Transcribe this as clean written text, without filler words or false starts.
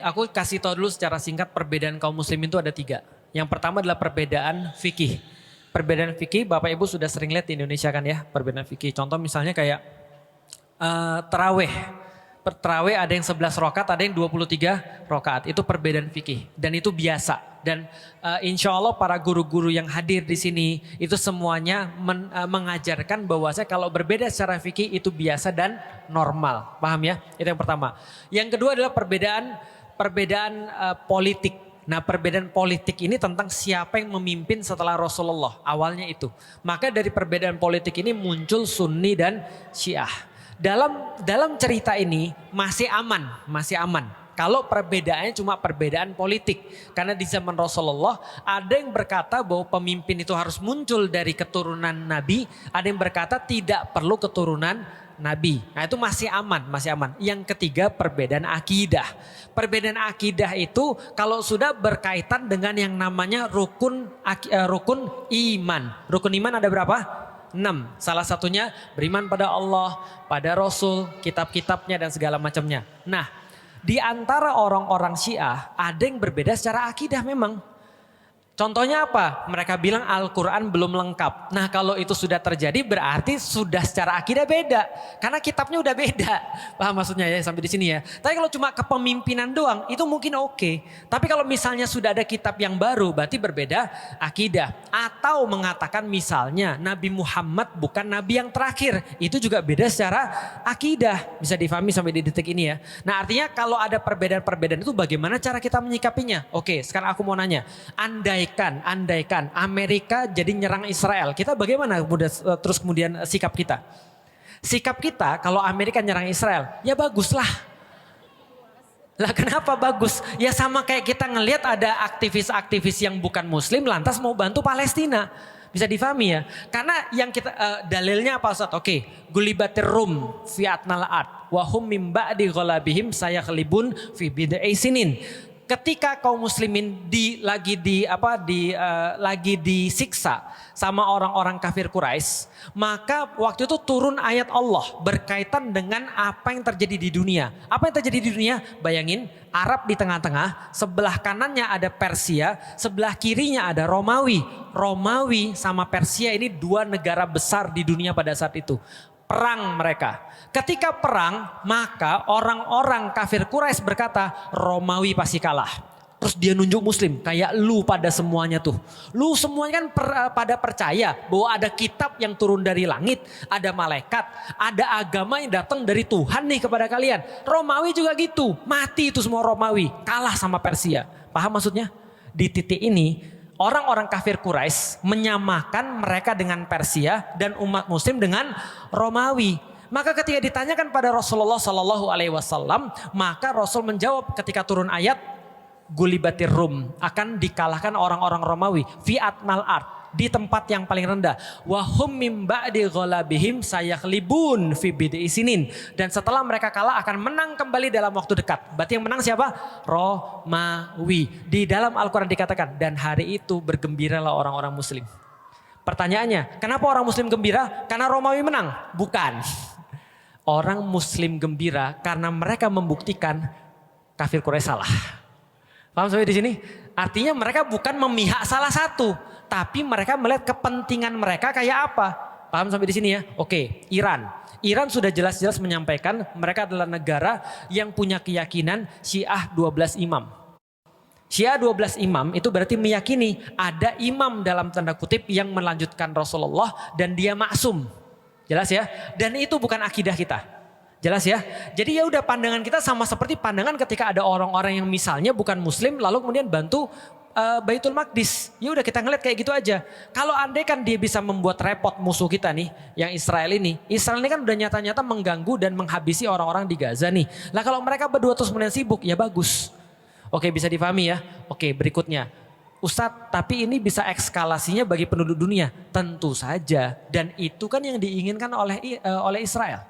Aku kasih tahu dulu secara singkat perbedaan kaum muslimin itu ada 3. Yang pertama adalah perbedaan fikih. Perbedaan fikih Bapak Ibu sudah sering lihat di Indonesia kan ya, perbedaan fikih. Contoh misalnya kayak terawih. Terawih ada yang 11 rokaat, ada yang 23 rokaat. Itu perbedaan fikih dan itu biasa. Dan insya Allah para guru-guru yang hadir di sini itu semuanya mengajarkan bahwasanya kalau berbeda secara fikih itu biasa dan normal. Paham ya? Itu yang pertama. Yang kedua adalah perbedaan politik. Nah, perbedaan politik ini tentang siapa yang memimpin setelah Rasulullah. Awalnya itu. Maka dari perbedaan politik ini muncul Sunni dan Syiah. Dalam cerita ini masih aman. Kalau perbedaannya cuma perbedaan politik. Karena di zaman Rasulullah ada yang berkata bahwa pemimpin itu harus muncul dari keturunan Nabi. Ada yang berkata tidak perlu keturunan Nabi. Nah itu masih aman. Yang ketiga perbedaan akidah. Perbedaan akidah itu kalau sudah berkaitan dengan yang namanya rukun iman. Rukun iman ada berapa? 6. Salah satunya beriman pada Allah, pada Rasul, kitab-kitabnya dan segala macamnya. Nah, di antara orang-orang Syiah ada yang berbeda secara akidah memang. Contohnya apa? Mereka bilang Al-Quran belum lengkap. Nah kalau itu sudah terjadi berarti sudah secara akidah beda. Karena kitabnya udah beda. Paham maksudnya ya sampai di sini ya. Tapi kalau cuma kepemimpinan doang itu mungkin oke. Tapi kalau misalnya sudah ada kitab yang baru berarti berbeda akidah. Atau mengatakan misalnya Nabi Muhammad bukan Nabi yang terakhir. Itu juga beda secara akidah. Bisa difahami sampai di detik ini ya. Nah artinya kalau ada perbedaan-perbedaan itu bagaimana cara kita menyikapinya? Oke sekarang aku mau nanya. Andaikan Amerika jadi nyerang Israel, kita bagaimana terus kemudian sikap kita? Sikap kita kalau Amerika nyerang Israel, ya baguslah. Lah kenapa bagus? Ya sama kayak kita ngelihat ada aktivis-aktivis yang bukan muslim lantas mau bantu Palestina. Bisa difahami ya? Karena yang kita dalilnya apa Ustaz? Oke, gulibatir rum fi atnal ard wa hum mim ba'di ghalabihim sayaghlibun fi bid'i sinin. Ketika kaum muslimin lagi disiksa sama orang-orang kafir Quraisy, maka waktu itu turun ayat Allah berkaitan dengan apa yang terjadi di dunia. Apa yang terjadi di dunia? Bayangin Arab di tengah-tengah, sebelah kanannya ada Persia, sebelah kirinya ada Romawi. Romawi sama Persia ini 2 negara besar di dunia pada saat itu. Perang mereka. Ketika perang maka orang-orang kafir Quraisy berkata Romawi pasti kalah. Terus dia nunjuk muslim kayak lu pada semuanya tuh. Lu semuanya kan pada percaya bahwa ada kitab yang turun dari langit. Ada malaikat. Ada agama yang datang dari Tuhan nih kepada kalian. Romawi juga gitu. Mati itu semua Romawi. Kalah sama Persia. Paham maksudnya? Di titik ini orang-orang kafir Quraisy menyamakan mereka dengan Persia dan umat muslim dengan Romawi. Maka ketika ditanyakan pada Rasulullah Shallallahu Alaihi Wasallam, maka Rasul menjawab ketika turun ayat gulibatir rum akan dikalahkan orang-orang Romawi fi atnal ard di tempat yang paling rendah. Wahum mim ba'di ghalabihim sayaghlibun fi bid'i sinin. Dan setelah mereka kalah akan menang kembali dalam waktu dekat. Berarti yang menang siapa? Romawi. Di dalam Al-Quran dikatakan dan hari itu bergembiralah orang-orang muslim. Pertanyaannya, kenapa orang muslim gembira? Karena Romawi menang? Bukan. Orang muslim gembira karena mereka membuktikan kafir Quraisy salah. Paham sampai di sini? Artinya mereka bukan memihak salah satu, tapi mereka melihat kepentingan mereka kayak apa. Paham sampai di sini ya? Oke, Iran. Iran sudah jelas-jelas menyampaikan mereka adalah negara yang punya keyakinan Syiah 12 imam. Syiah 12 imam itu berarti meyakini ada imam dalam tanda kutip yang melanjutkan Rasulullah dan dia maksum. Jelas ya? Dan itu bukan akidah kita. Jelas ya? Jadi ya udah pandangan kita sama seperti pandangan ketika ada orang-orang yang misalnya bukan muslim lalu kemudian bantu Baitul Maqdis. Ya udah kita ngeliat kayak gitu aja. Kalau andai kan dia bisa membuat repot musuh kita nih yang Israel ini. Israel ini kan udah nyata-nyata mengganggu dan menghabisi orang-orang di Gaza nih. Lah kalau mereka berdua terus kemudian sibuk ya bagus. Oke bisa difahami ya. Oke berikutnya. Ustadz tapi ini bisa ekskalasinya bagi penduduk dunia. Tentu saja. Dan itu kan yang diinginkan oleh Israel.